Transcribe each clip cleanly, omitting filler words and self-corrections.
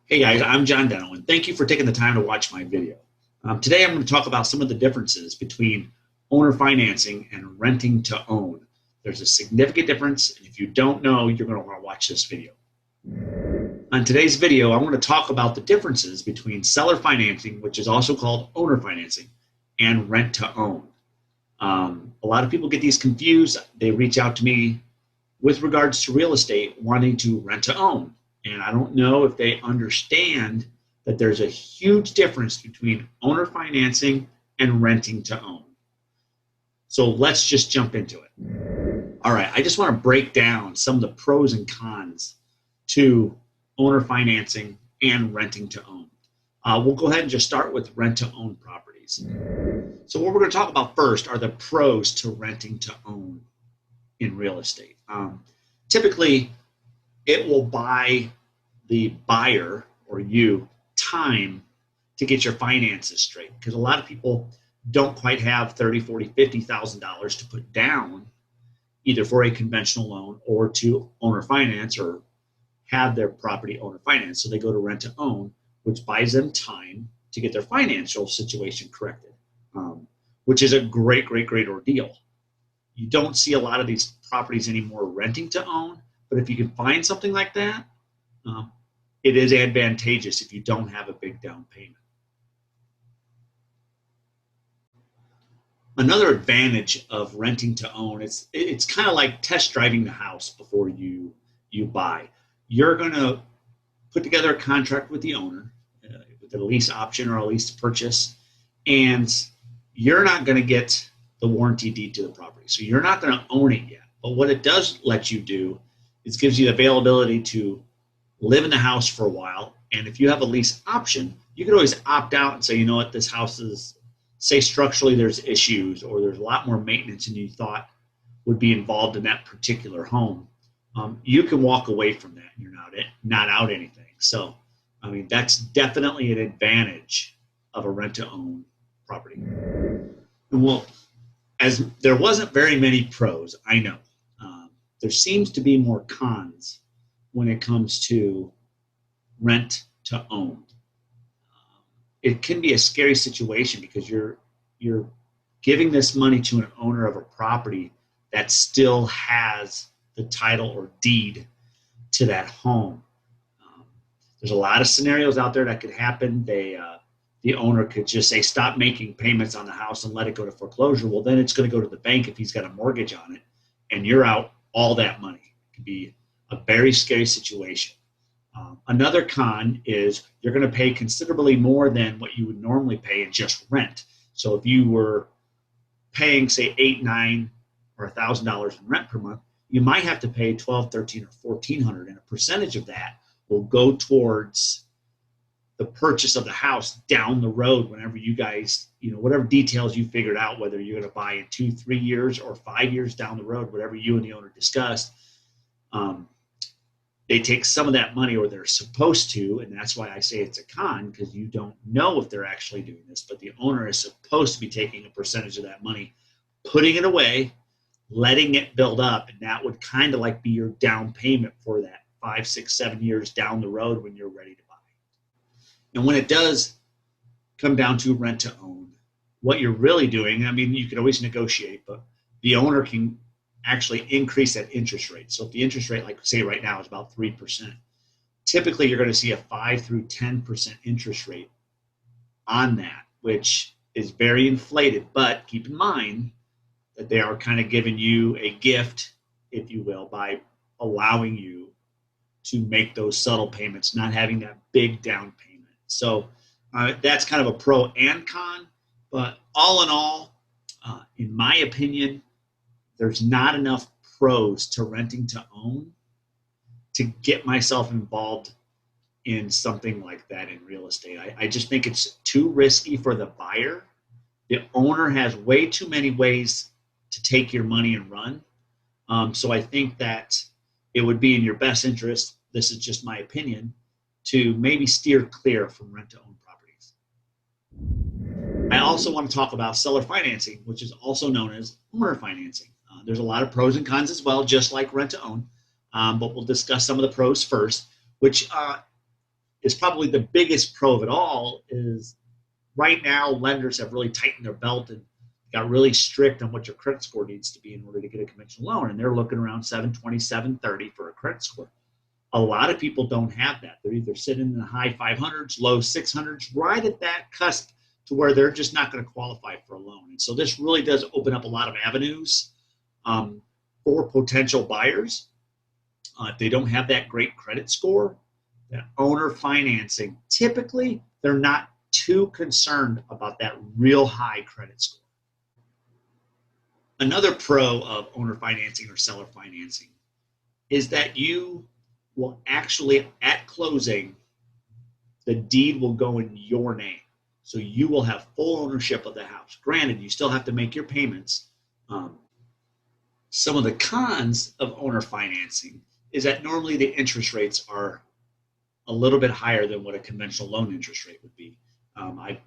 Hey guys, I'm John Deno, and thank you for taking the time to watch my video. Today I'm going to talk about some of the differences between owner financing and renting to own. There's a significant difference, and if you don't know, you're going to want to watch this video. On today's video, I want to talk about the differences between seller financing, which is also called owner financing, and rent to own. A lot of people get these confused. They reach out to me with regards to real estate wanting to rent to own. And I don't know if they understand that there's a huge difference between owner financing and renting to own. So let's just jump into it. All right, I just want to break down some of the pros and cons to owner financing and renting to own. We'll go ahead and just start with rent to own properties. So what we're going to talk about first are the pros to renting to own in real estate. Typically, it will buy the buyer or you time to get your finances straight, because a lot of people don't quite have $30,000, $40,000, $50,000 to put down either for a conventional loan or to owner finance or have their property owner finance. So they go to rent to own, which buys them time to get their financial situation corrected, which is a great ordeal. You don't see a lot of these properties anymore renting to own, but if you can find something like that, it is advantageous if you don't have a big down payment. Another advantage of renting to own, it's kind of like test driving the house before you buy. You're going to put together a contract with the owner with a lease option or a lease to purchase, and you're not going to get the warranty deed to the property. So you're not going to own it yet. But what it does let you do is gives you the availability to live in the house for a while. And if you have a lease option, you can always opt out and say, you know what, this house is, say structurally there's issues or there's a lot more maintenance than you thought would be involved in that particular home. You can walk away from that and you're not out anything. So, I mean, that's definitely an advantage of a rent to own property. And well, as there wasn't very many pros, I know. There seems to be more cons when it comes to rent to own. It can be a scary situation because you're giving this money to an owner of a property that still has the title or deed to that home. There's a lot of scenarios out there that could happen. The owner could just say, stop making payments on the house and let it go to foreclosure. Well, then it's going to go to the bank if he's got a mortgage on it, and you're out all that money. It could be a very scary situation. Another con is you're going to pay considerably more than what you would normally pay in just rent. So if you were paying, say, $800, $900, or $1,000 in rent per month, you might have to pay $1,200, $1,300, or $1,400, and a percentage of that will go towards the purchase of the house down the road whenever you guys, whatever details you figured out, whether you're going to buy in 2, 3 years or 5 years down the road, whatever you and the owner discussed, they take some of that money, or they're supposed to, and that's why I say it's a con, because you don't know if they're actually doing this, but the owner is supposed to be taking a percentage of that money, putting it away, letting it build up, and that would kind of like be your down payment for that 5, 6, 7 years down the road when you're ready to buy. And when it does come down to rent to own, what you're really doing, I mean, you can always negotiate, but the owner can actually increase that interest rate. So if the interest rate, like say right now, is about 3%, typically you're going to see a 5 through 10% interest rate on that, which is very inflated. But keep in mind that they are kind of giving you a gift, if you will, by allowing you to make those subtle payments, not having that big down payment. So that's kind of a pro and con. But all in all, in my opinion, there's not enough pros to renting to own to get myself involved in something like that in real estate. I just think it's too risky for the buyer. The owner has way too many ways to take your money and run. So I think that it would be in your best interest, this is just my opinion, to maybe steer clear from rent to own properties. I also want to talk about seller financing, which is also known as owner financing. There's a lot of pros and cons as well, just like rent to own, but we'll discuss some of the pros first, which is probably the biggest pro of it all is right now lenders have really tightened their belt and got really strict on what your credit score needs to be in order to get a conventional loan. And they're looking around 720, 730 for a credit score. A lot of people don't have that. They're either sitting in the high 500s, low 600s, right at that cusp to where they're just not going to qualify for a loan. And so this really does open up a lot of avenues for potential buyers. If they don't have that great credit score, that owner financing, typically they're not too concerned about that real high credit score. Another pro of owner financing or seller financing is that you will actually, at closing, the deed will go in your name. So you will have full ownership of the house. Granted, you still have to make your payments. Some of the cons of owner financing is that normally the interest rates are a little bit higher than what a conventional loan interest rate would be.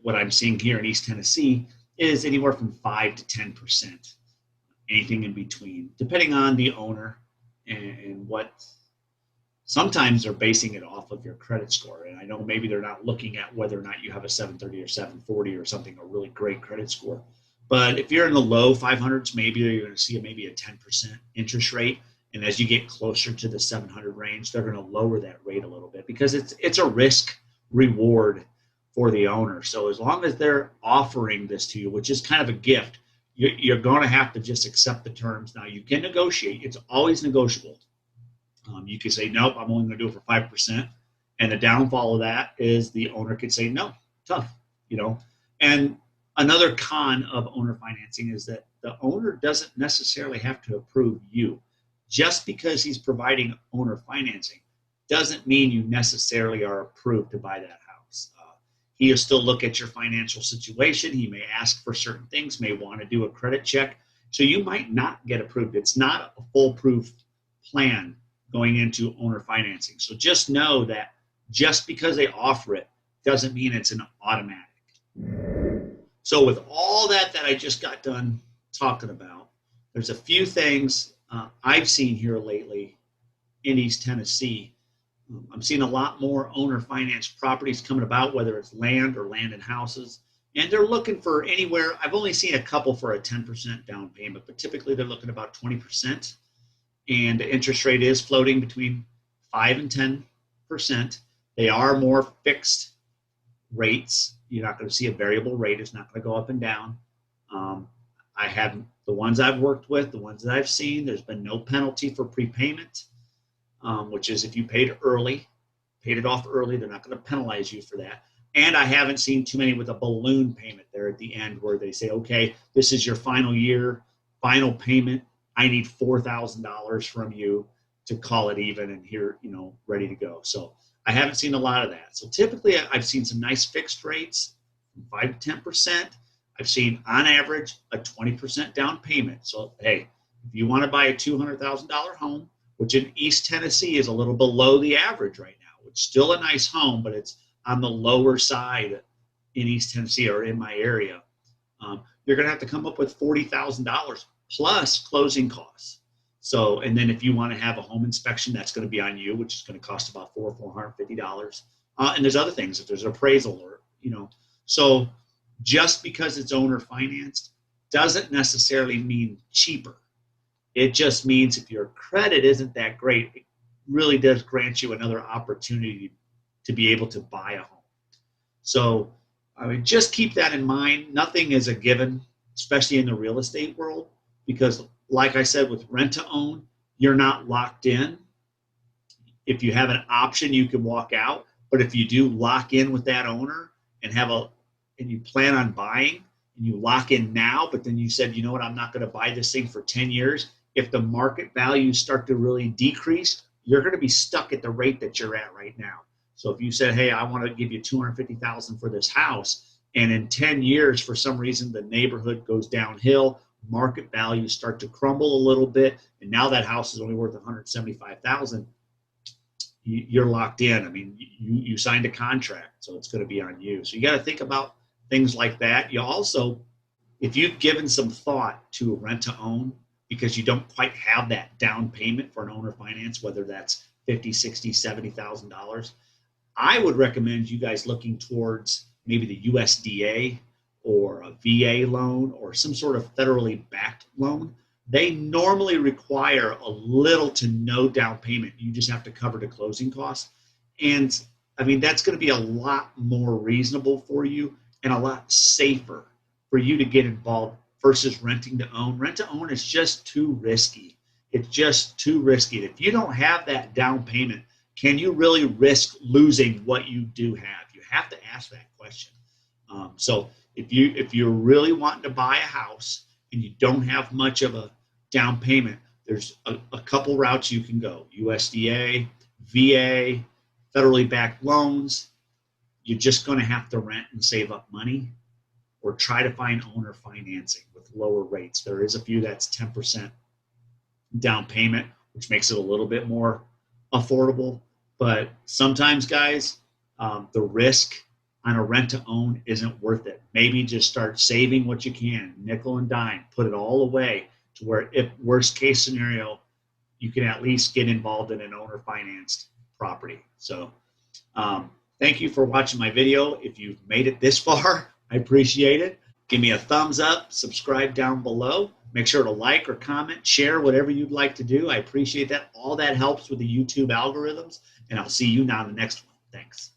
What I'm seeing here in East Tennessee is anywhere from 5 to 10%, anything in between, depending on the owner and what. Sometimes they're basing it off of your credit score. And I know maybe they're not looking at whether or not you have a 730 or 740 or something, a really great credit score. But if you're in the low 500s, maybe you're going to see maybe a 10% interest rate. And as you get closer to the 700 range, they're going to lower that rate a little bit because it's a risk reward for the owner. So as long as they're offering this to you, which is kind of a gift, you're going to have to just accept the terms. Now, you can negotiate. It's always negotiable. You could say, nope, I'm only going to do it for 5%. And the downfall of that is the owner could say, no, tough, And another con of owner financing is that the owner doesn't necessarily have to approve you. Just because he's providing owner financing doesn't mean you necessarily are approved to buy that house. He'll still look at your financial situation. He may ask for certain things, may want to do a credit check. So you might not get approved. It's not a foolproof plan going into owner financing. So just know that just because they offer it doesn't mean it's an automatic. So with all that I just got done talking about, there's a few things I've seen here lately in East Tennessee. I'm seeing a lot more owner financed properties coming about, whether it's land or land and houses. And they're looking for anywhere. I've only seen a couple for a 10% down payment, but typically they're looking about 20%. And the interest rate is floating between 5 and 10%. They are more fixed rates. You're not going to see a variable rate. It's not going to go up and down. I have the ones I've worked with, the ones that I've seen, there's been no penalty for prepayment, which is if you paid it off early, they're not going to penalize you for that. And I haven't seen too many with a balloon payment there at the end where they say, okay, this is your final year, final payment. I need $4,000 from you to call it even and here, ready to go. So I haven't seen a lot of that. So typically I've seen some nice fixed rates, from 5 to 10%. I've seen on average a 20% down payment. So, hey, if you want to buy a $200,000 home, which in East Tennessee is a little below the average right now, it's still a nice home, but it's on the lower side in East Tennessee or in my area, you're going to have to come up with $40,000 plus closing costs. So, and then if you want to have a home inspection, that's going to be on you, which is going to cost about $450. And there's other things, if there's an appraisal or, so just because it's owner financed doesn't necessarily mean cheaper. It just means if your credit isn't that great, it really does grant you another opportunity to be able to buy a home. So, just keep that in mind. Nothing is a given, especially in the real estate world, because like I said, with rent to own, you're not locked in. If you have an option, you can walk out. But if you do lock in with that owner and you plan on buying and you lock in now, but then you said, you know what, I'm not going to buy this thing for 10 years. If the market values start to really decrease, you're going to be stuck at the rate that you're at right now. So if you said, hey, I want to give you $250,000 for this house, and in 10 years, for some reason, the neighborhood goes downhill, market values start to crumble a little bit, and now that house is only worth $175,000, you're locked in. I mean, you signed a contract, so it's going to be on you. So you got to think about things like that. You also, if you've given some thought to rent to own because you don't quite have that down payment for an owner finance, whether that's $50,000, $60,000, $70,000, I would recommend you guys looking towards maybe the USDA or a VA loan or some sort of federally backed loan. They normally require a little to no down payment. You just have to cover the closing costs. And I mean, that's going to be a lot more reasonable for you and a lot safer for you to get involved versus renting to own. Rent to own is just too risky. It's just too risky. If you don't have that down payment, can you really risk losing what you do have? You have to ask that question. So if you're really wanting to buy a house and you don't have much of a down payment, there's a couple routes you can go: USDA, VA, federally backed loans. You're just going to have to rent and save up money, or try to find owner financing with lower rates. There is a few that's 10% down payment, which makes it a little bit more affordable. But sometimes, guys, the risk on a rent to own isn't worth it. Maybe just start saving what you can, nickel and dime, put it all away to where, if worst case scenario, you can at least get involved in an owner financed property. So thank you for watching my video. If you've made it this far, I appreciate it. Give me a thumbs up, subscribe down below. Make sure to like or comment, share, whatever you'd like to do. I appreciate that. All that helps with the YouTube algorithms, and I'll see you now in the next one. Thanks.